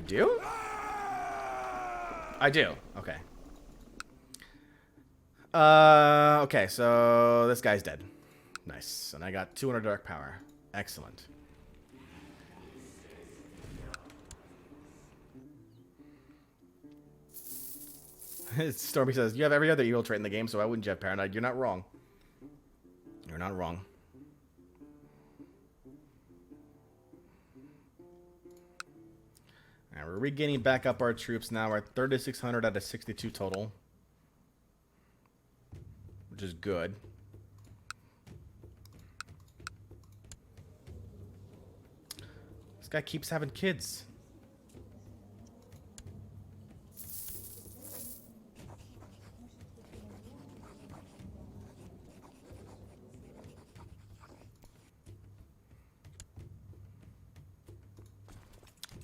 do? I do. Okay. Okay, so this guy's dead. Nice. And I got 200 dark power. Excellent. Stormy says, you have every other evil trait in the game, so why wouldn't you have paranoid? You're not wrong. You're not wrong. Alright, we're regaining back up our troops now. We're at 3,600 out of 62 total. Which is good. This guy keeps having kids.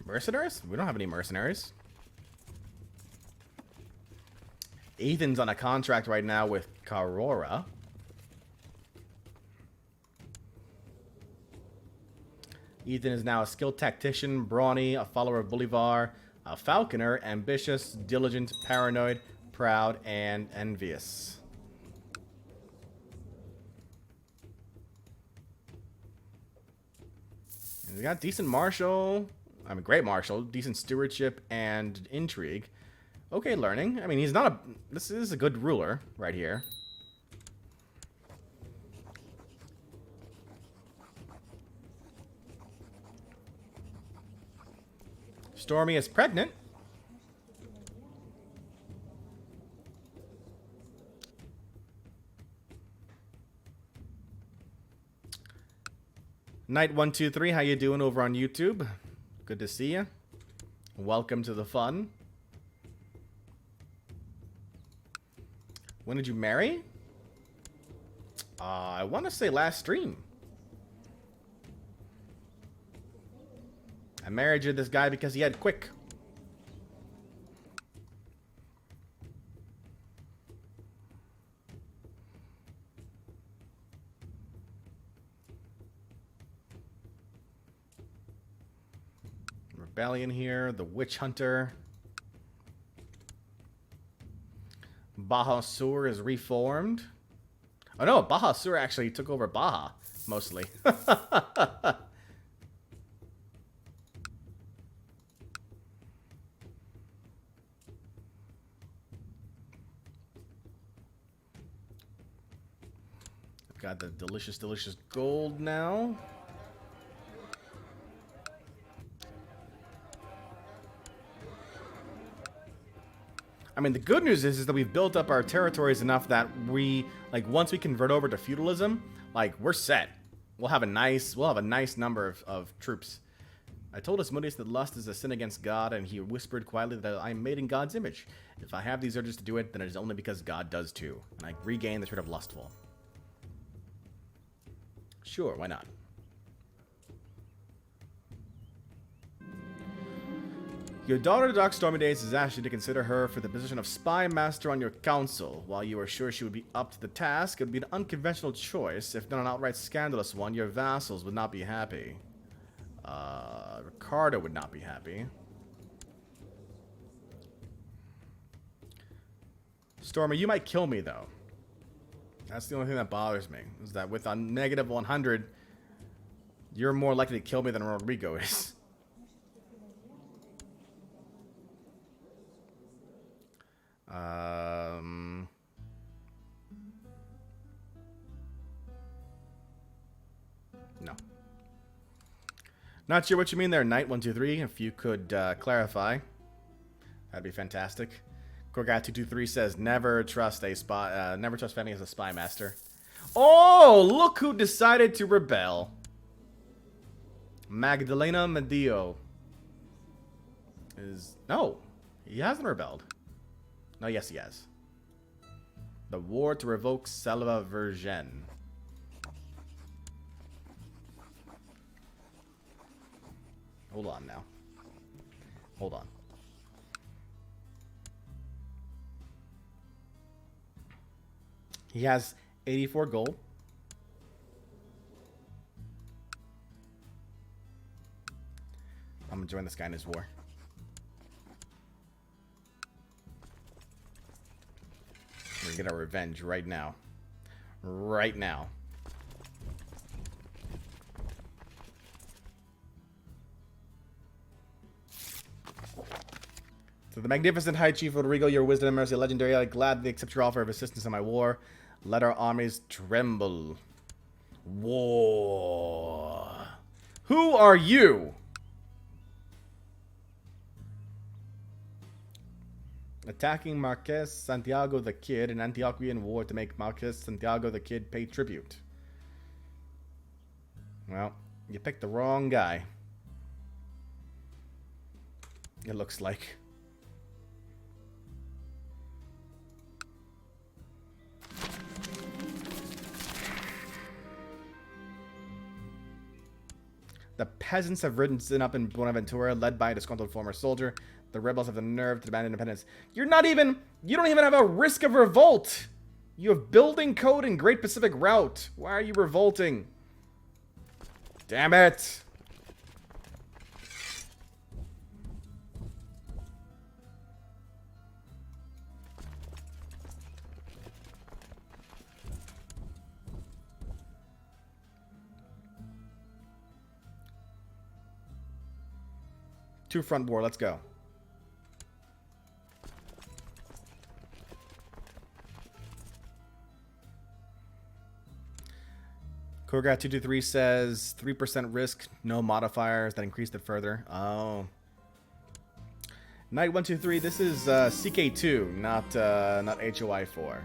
Mercenaries? We don't have any mercenaries. Ethan's on a contract right now with Carora. Ethan is now a skilled tactician, brawny, a follower of Bolivar, a falconer, ambitious, diligent, paranoid, proud, and envious. And we got decent martial. I mean, great martial, decent stewardship, and intrigue. Okay, learning. I mean, he's not a... This is a good ruler right here. Stormy is pregnant. Knight123, how you doing over on YouTube? Good to see you. Welcome to the fun. When did you marry? I want to say last stream. I married you this guy because he had quick. Rebellion here, the Witch Hunter. Baja Sur is reformed. Oh no, Baja Sur actually took over Baja, mostly. Got the delicious, delicious gold now. I mean, the good news is that we've built up our territories enough that we, like, once we convert over to feudalism, like, we're set. We'll have a nice number of troops. I told Asmodeus that lust is a sin against God, and he whispered quietly that I am made in God's image. If I have these urges to do it, then it is only because God does too. And I regain the trait of lustful. Sure, why not? Your daughter, Dark Stormy Days, is asking you to consider her for the position of spy master on your council. While you are sure she would be up to the task, it would be an unconventional choice. If not an outright scandalous one, your vassals would not be happy. Ricardo would not be happy. Stormy, you might kill me, though. That's the only thing that bothers me, is that with a negative 100, you're more likely to kill me than Rodrigo is. No. Not sure what you mean there, Knight123. If you could clarify, that'd be fantastic. Corgat223 says, never trust a spy, never trust Fanny as a spy master. Oh, look who decided to rebel. Magdalena Medio is... No, he hasn't rebelled. No, yes, he has. The war to revoke Salva Virgen. Hold on now. Hold on. He has 84 gold. I'm gonna join this guy in his war. get our revenge right now. Right now. To the magnificent High Chief Rodrigo, your wisdom and mercy legendary, I gladly accept your offer of assistance in my war. Let our armies tremble. War. Who are you? Attacking Marquez Santiago the Kid, an Antiochian war to make Marquez Santiago the Kid pay tribute. Well, you picked the wrong guy. It looks like. The peasants have risen up in Buenaventura, led by a disgruntled former soldier. The rebels have the nerve to demand independence. You don't even have a risk of revolt. You have building code and Great Pacific Route. Why are you revolting? Damn it. Two-front war, let's go. Korgat223 says 3% risk, no modifiers that increased it further. Oh. Knight123, this is CK2, not HOI4.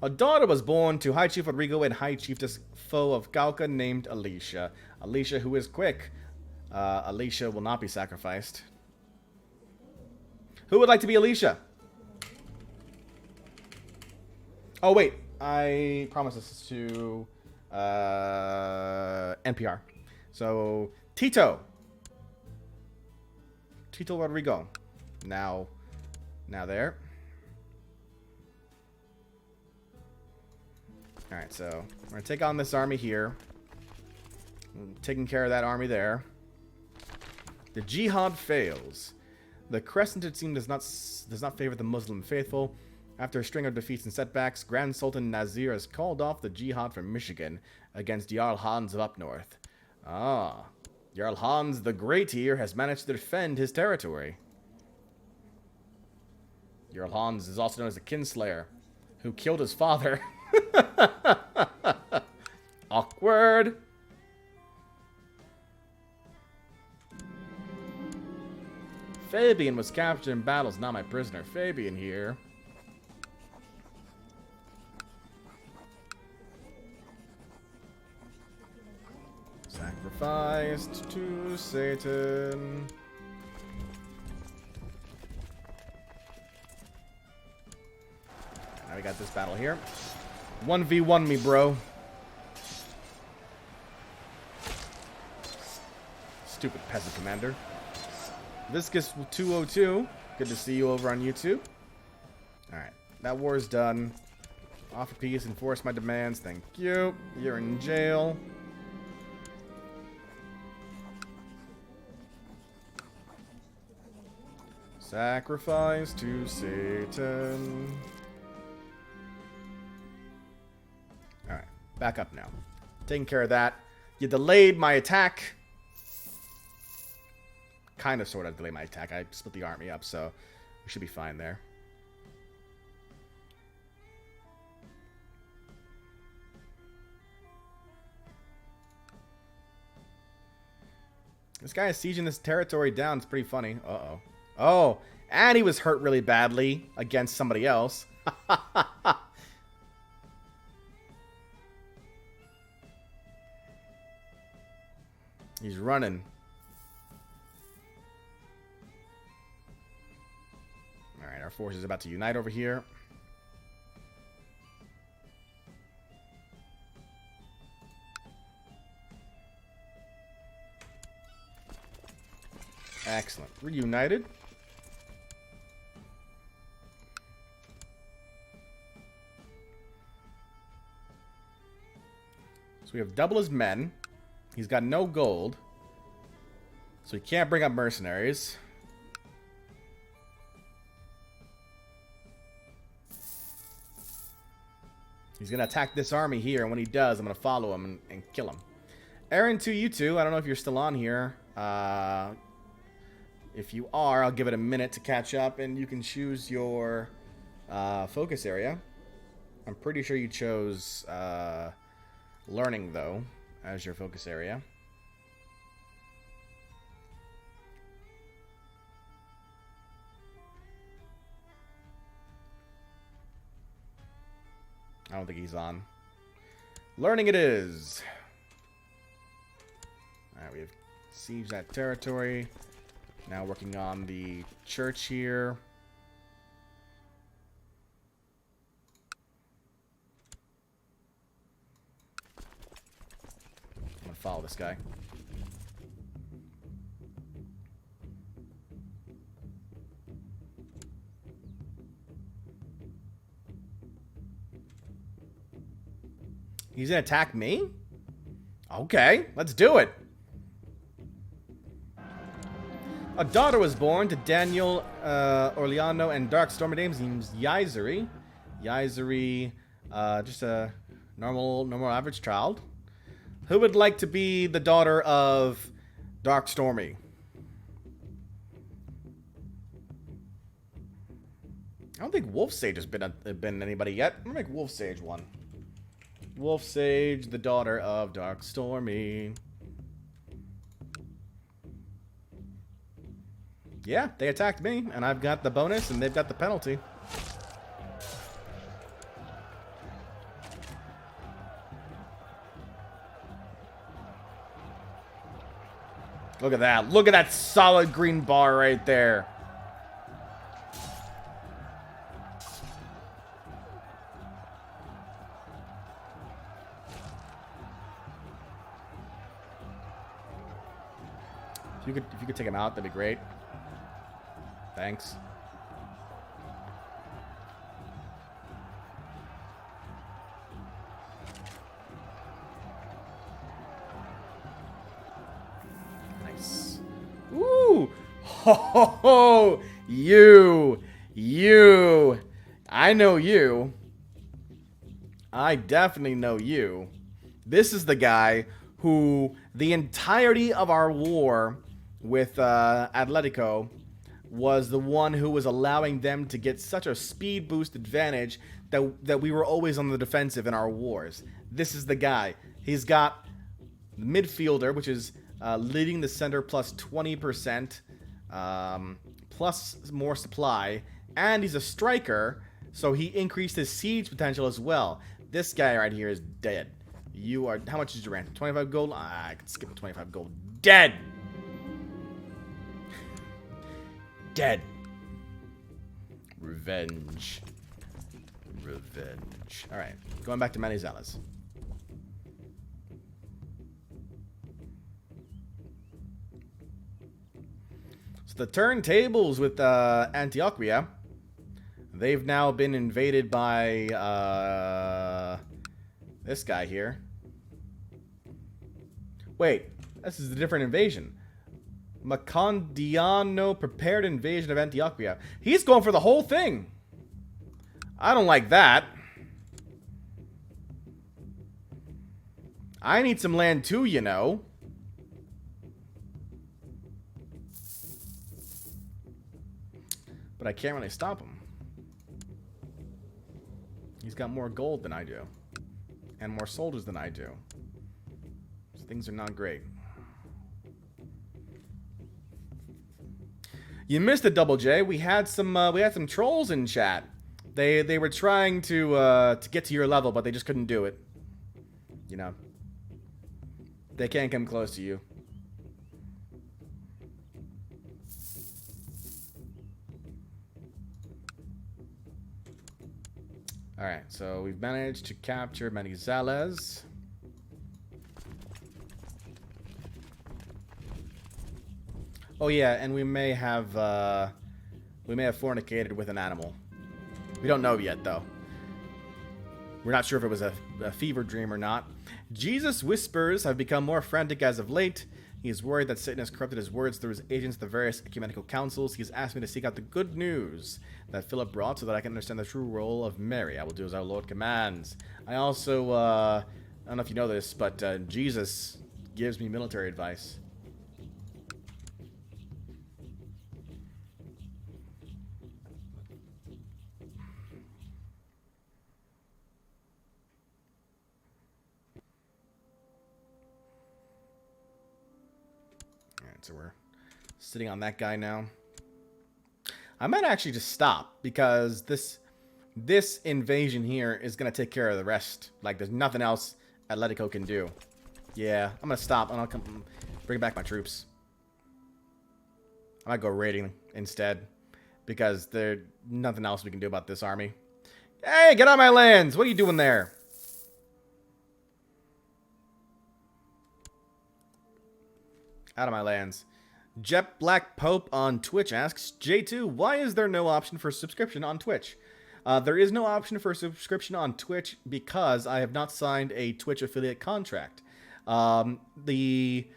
A daughter was born to High Chief Rodrigo and High Chiefess Foe of Cauca named Alicia. Alicia, who is quick. Alicia will not be sacrificed. Who would like to be Alicia? Oh, wait. I promised this to NPR. So, Tito. Tito Rodrigo. Now there. Alright, so we're going to take on this army here. Taking care of that army there. The jihad fails. The Crescented team does not favor the Muslim faithful. After a string of defeats and setbacks, Grand Sultan Nazir has called off the jihad from Michigan against Jarl Hans of up north. Ah, Jarl Hans the Great here has managed to defend his territory. Jarl Hans is also known as the Kinslayer, who killed his father. Awkward. Fabian was captured in battles, not my prisoner. Fabian here. Sacrificed to Satan. Now we got this battle here. 1v1 me, bro. Stupid peasant commander. Viscus 202. Good to see you over on YouTube. Alright. That war is done. Offer peace. Enforce my demands. Thank you. You're in jail. Sacrifice to Satan. Alright. Back up now. Taking care of that. You delayed my attack. Kind of sort of delay my attack. I split the army up, so we should be fine there. This guy is sieging this territory down. It's pretty funny. Uh-oh. Oh, and he was hurt really badly against somebody else. He's running. Alright, our force is about to unite over here. Excellent. Reunited. So we have double his men. He's got no gold. So he can't bring up mercenaries. He's going to attack this army here, and when he does, I'm going to follow him and kill him. Aaron, to you two. I don't know if you're still on here. If you are, I'll give it a minute to catch up, and you can choose your focus area. I'm pretty sure you chose learning, though, as your focus area. I don't think he's on. Learning it is. Alright, we have sieged that territory. Now working on the church here. I'm gonna follow this guy. He's gonna attack me? Okay, let's do it. A daughter was born to Daniel, Orleano, and Darkstorm. Her name's Yizeri. Yizeri, just a normal average child. Who would like to be the daughter of Darkstormy? I don't think Wolf Sage has been anybody yet. I'm gonna make Wolf Sage one. Wolf Sage, the daughter of Darkstormy. Yeah, they attacked me, and I've got the bonus, and they've got the penalty. Look at that. Look at that solid green bar right there. If you could take him out, that'd be great. Thanks. Nice. Ooh! Ho ho ho! You! I know you. I definitely know you. This is the guy who the entirety of our war with Atletico was the one who was allowing them to get such a speed boost advantage that we were always on the defensive in our wars. This is the guy. He's got the midfielder, which is leading the center plus 20%, plus more supply, and he's a striker, so he increased his siege potential as well. This guy right here is dead. You are... How much is your ransom? 25 gold? I can skip the 25 gold. Dead! Dead. Revenge. Revenge. Alright. Going back to Manizales. So the turntables with Antioquia. They've now been invaded by this guy here. Wait. This is a different invasion. Macondiano prepared invasion of Antioquia. He's going for the whole thing. I don't like that. I need some land too, you know. But I can't really stop him. He's got more gold than I do. And more soldiers than I do. So things are not great. You missed it, Double J. We had some trolls in chat. They were trying to get to your level, but they just couldn't do it. You know. They can't come close to you. Alright, so we've managed to capture Manizales. Oh yeah, and we may have fornicated with an animal. We don't know yet, though. We're not sure if it was a fever dream or not. Jesus' whispers have become more frantic as of late. He is worried that Satan has corrupted his words through his agents at the various ecumenical councils. He has asked me to seek out the good news that Philip brought so that I can understand the true role of Mary. I will do as our Lord commands. I also, I don't know if you know this, but Jesus gives me military advice. So we're sitting on that guy now. I might actually just stop because this invasion here is going to take care of the rest. Like, there's nothing else Atletico can do. Yeah, I'm going to stop and I'll come bring back my troops. I might go raiding instead because there's nothing else we can do about this army. Hey, get on my lands! What are you doing there? Out of my lands. Jet Black Pope on Twitch asks, J2, why is there no option for subscription on Twitch? There is no option for subscription on Twitch because I have not signed a Twitch affiliate contract. The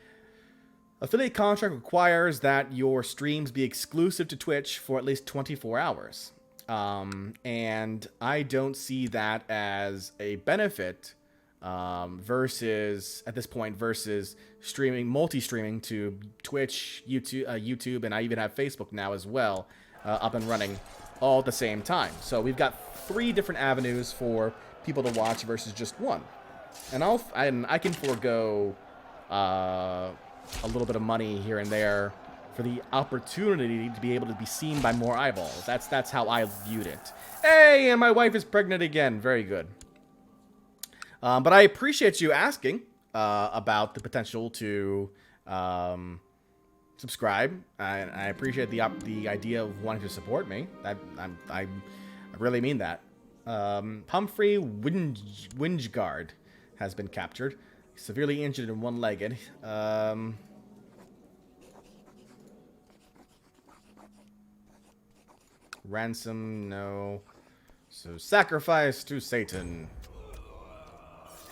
affiliate contract requires that your streams be exclusive to Twitch for at least 24 hours. And I don't see that as a benefit versus at this point versus streaming, multi-streaming to Twitch, YouTube, and I even have Facebook now as well up and running all at the same time. So we've got 3 different avenues for people to watch versus just one. And I can forego a little bit of money here and there for the opportunity to be able to be seen by more eyeballs. That's how I viewed it. Hey, and my wife is pregnant again. Very good. But I appreciate you asking about the potential to subscribe. I appreciate the idea of wanting to support me. I really mean that. Humphrey Wingard has been captured, severely injured and one-legged. Ransom, no. So sacrifice to Satan.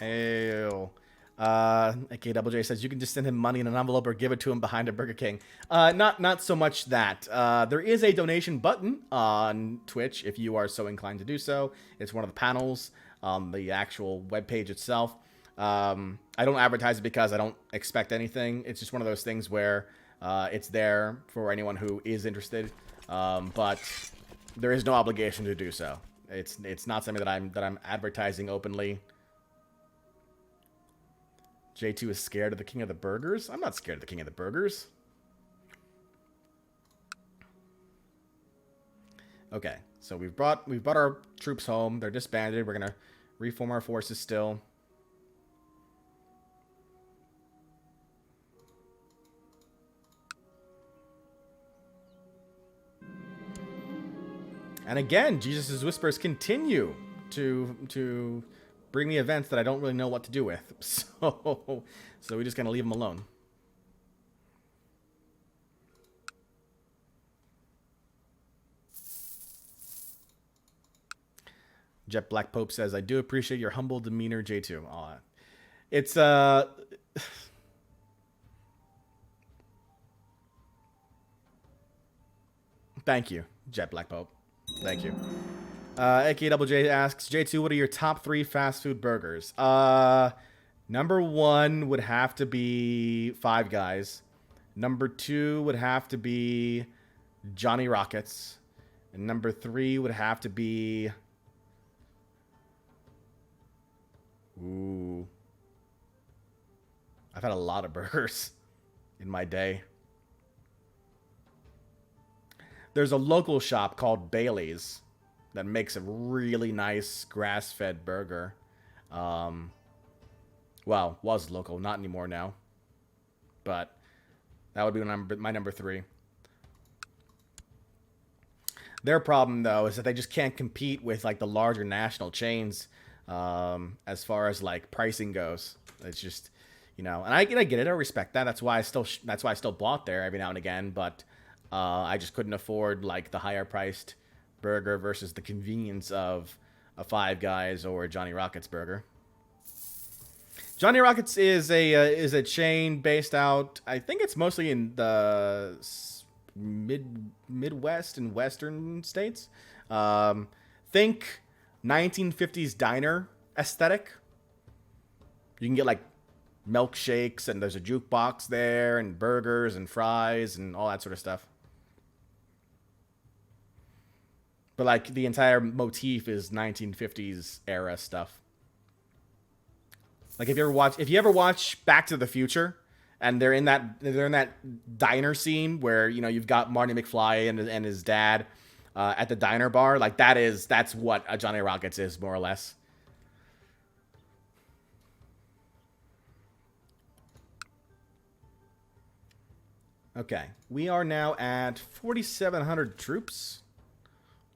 Hail. AKJJ says you can just send him money in an envelope or give it to him behind a Burger King. Not so much that. There is a donation button on Twitch if you are so inclined to do so. It's one of the panels on the actual webpage itself. I don't advertise it because I don't expect anything. It's just one of those things where it's there for anyone who is interested. But there is no obligation to do so. It's not something that I'm advertising openly. J2 is scared of the King of the Burgers. I'm not scared of the King of the Burgers. Okay, so we've brought our troops home. They're disbanded. We're gonna reform our forces still. And again, Jesus' whispers continue to bring me events that I don't really know what to do with. So we're just going to leave them alone. Jet Black Pope says, I do appreciate your humble demeanor, J2. Aw. It's, Thank you, Jet Black Pope. Thank you. AKJJ asks, J2, what are your top 3 fast food burgers? Number 1 would have to be Five Guys. Number 2 would have to be Johnny Rockets. And number 3 would have to be... Ooh. I've had a lot of burgers in my day. There's a local shop called Bailey's that makes a really nice grass-fed burger. Well, was local, not anymore now. But that would be my number 3. Their problem, though, is that they just can't compete with like the larger national chains as far as like pricing goes. It's just, you know, and I get it, I respect that. That's why I still bought there every now and again. But I just couldn't afford like the higher priced burger versus the convenience of a Five Guys or a Johnny Rockets burger. Johnny Rockets is a chain based out. I think it's mostly in the Midwest and Western states. Think 1950s diner aesthetic. You can get like milkshakes and there's a jukebox there and burgers and fries and all that sort of stuff. But like the entire motif is 1950s era stuff. Like if you ever watch Back to the Future, and they're in that diner scene where you've got Marty McFly and his dad at the diner bar, like that's what a Johnny Rockets is, more or less. Okay, we are now at 4,700 troops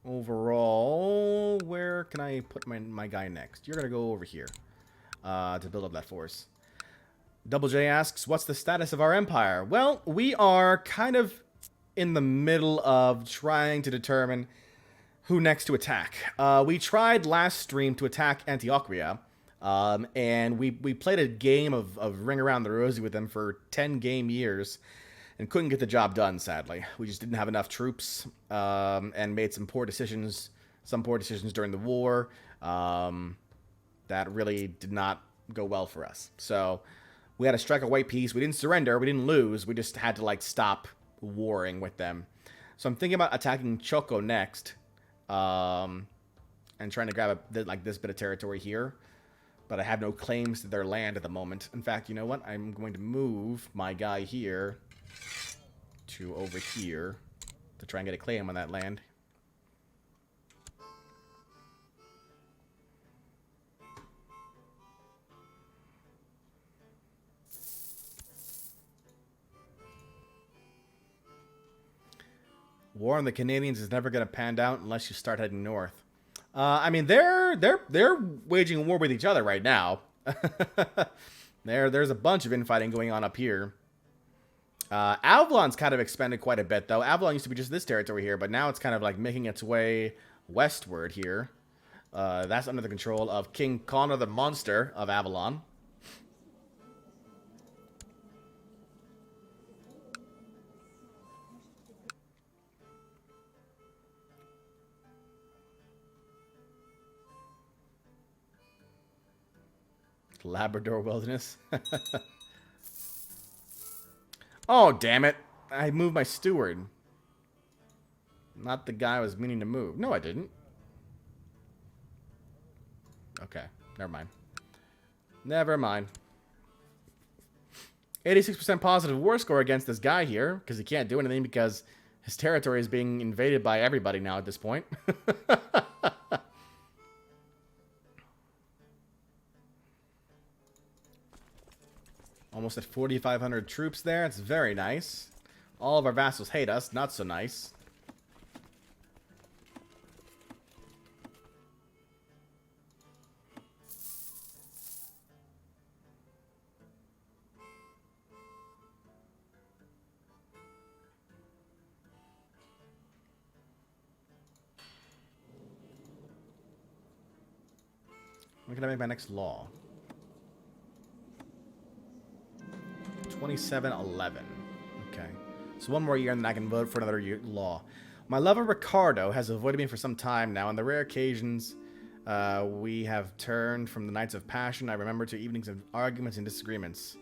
overall. Where can I put my guy next? You're gonna go over here to build up that force. Double J asks, what's the status of our empire? Well, we are kind of in the middle of trying to determine who next to attack. We tried last stream to attack Antioquia, and we played a game of Ring Around the Rosie with them for 10 game years and couldn't get the job done, sadly. We just didn't have enough troops and made some poor decisions during the war that really did not go well for us. So we had to strike a white peace. We didn't surrender. We didn't lose. We just had to, like, stop warring with them. So I'm thinking about attacking Choco next. And trying to grab this bit of territory here. But I have no claims to their land at the moment. In fact, you know what? I'm going to move my guy here to over here to try and get a claim on that land. War on the Canadians is never going to pan out unless you start heading north. I mean, they're waging war with each other right now. There's a bunch of infighting going on up here. Avalon's kind of expanded quite a bit, though. Avalon used to be just this territory here, but now it's kind of like making its way westward here. That's under the control of King Connor the Monster of Avalon. Labrador Wilderness. Oh, damn it. I moved my steward. Not the guy I was meaning to move. No, I didn't. Okay, never mind. Never mind. 86% positive war score against this guy here, because he can't do anything because his territory is being invaded by everybody now at this point. Almost at 4,500 troops there. It's very nice. All of our vassals hate us. Not so nice. When can I make my next law? 2711. Okay. So one more year and then I can vote for another law. My lover Ricardo has avoided me for some time now. On the rare occasions we have turned from the nights of passion, I remember, to evenings of arguments and disagreements.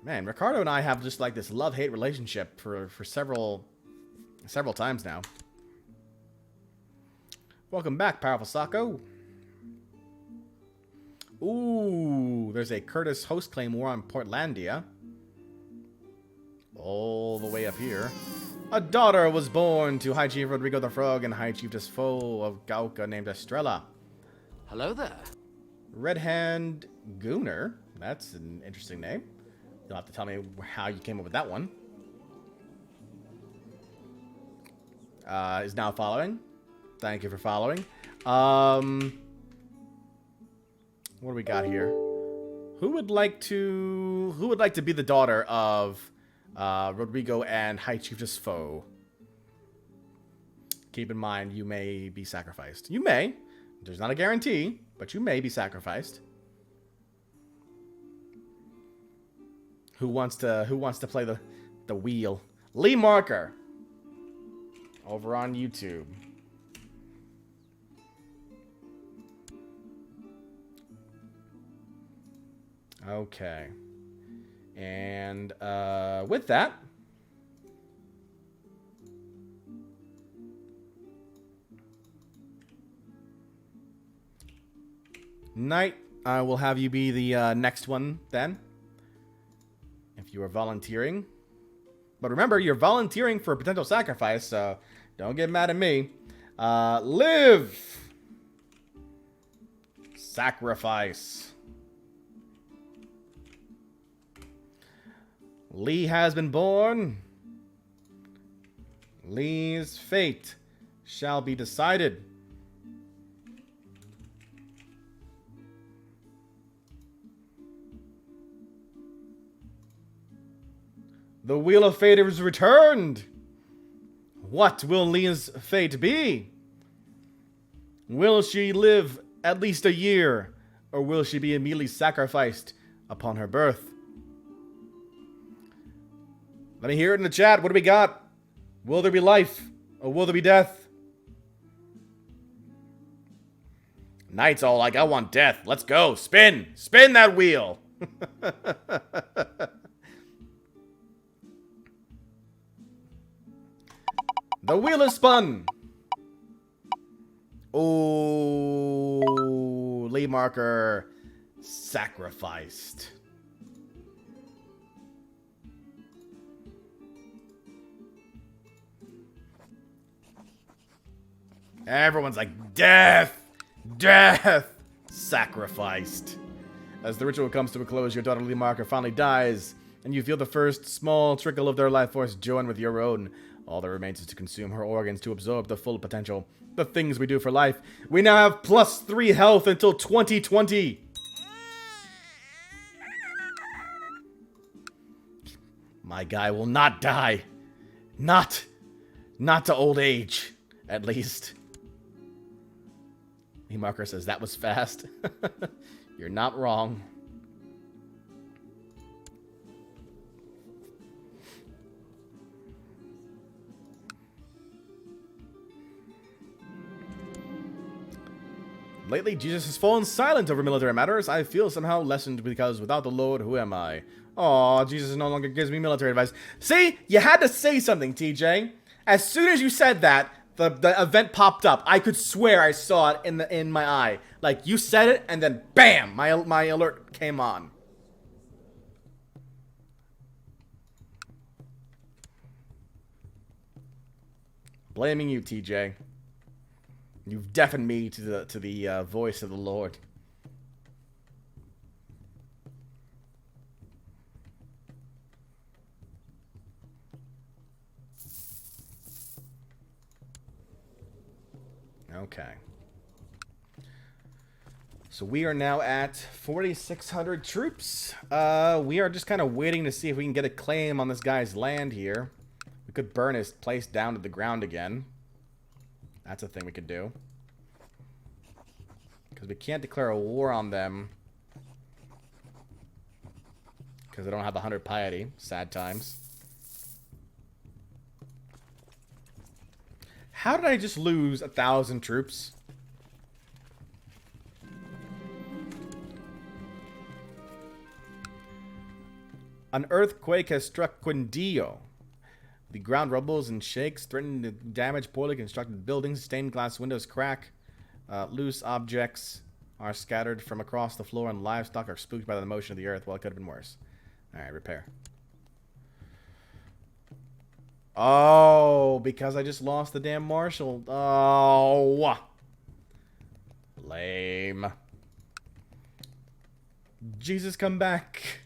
Man, Ricardo and I have just like this love-hate relationship for several times now. Welcome back, Powerful Sacco. Ooh, there's a Curtis host claim war on Portlandia. All the way up here. A daughter was born to High Chief Rodrigo the Frog and High Chiefess Foe of Gauca named Estrella. Hello there. Red Hand Gooner. That's an interesting name. You'll have to tell me how you came up with that one. Is now following. Thank you for following. What do we got here? Who would like to be the daughter of Rodrigo and High Chiefess Foe? Keep in mind, you may be sacrificed. You may. There's not a guarantee, but you may be sacrificed. Who wants to play the wheel? Lee Marker. Over on YouTube. Okay. And with that, Knight, I will have you be the next one then, if you are volunteering. But remember, you're volunteering for a potential sacrifice, so don't get mad at me. Live! Sacrifice. Lee has been born. Lee's fate shall be decided. The Wheel of Fate is returned. What will Lee's fate be? Will she live at least a year, or will she be immediately sacrificed upon her birth? Let me hear it in the chat. What do we got? Will there be life, or will there be death? Knight's all like, I want death. Let's go. Spin. Spin that wheel. The wheel is spun. Oh, Lee Marker sacrificed. Everyone's like, death! Death! Sacrificed. As the ritual comes to a close, your daughter Lee Marker finally dies, and you feel the first small trickle of their life force join with your own. All that remains is to consume her organs to absorb the full potential. The things we do for life. We now have +3 health until 2020. My guy will not die. Not to old age, at least. Lee Marker says that was fast. You're not wrong. Lately, Jesus has fallen silent over military matters. I feel somehow lessened because without the Lord, who am I? Aw, Jesus no longer gives me military advice. See? You had to say something, TJ. As soon as you said that, the event popped up. I could swear I saw it in my eye. Like, you said it, and then BAM! My alert came on. Blaming you, TJ. You've deafened me to the voice of the Lord. Okay. So we are now at 4,600 troops. We are just kind of waiting to see if we can get a claim on this guy's land here. We could burn his place down to the ground again. That's a thing we could do. Because we can't declare a war on them. Because they don't have 100 piety. Sad times. How did I just lose 1,000 troops? An earthquake has struck Quindío. The ground rumbles and shakes, threatening to damage poorly constructed buildings. Stained glass windows crack. Loose objects are scattered from across the floor, and livestock are spooked by the motion of the earth. Well, it could have been worse. Alright, repair. Oh, because I just lost the damn marshal. Oh. Lame. Jesus, come back.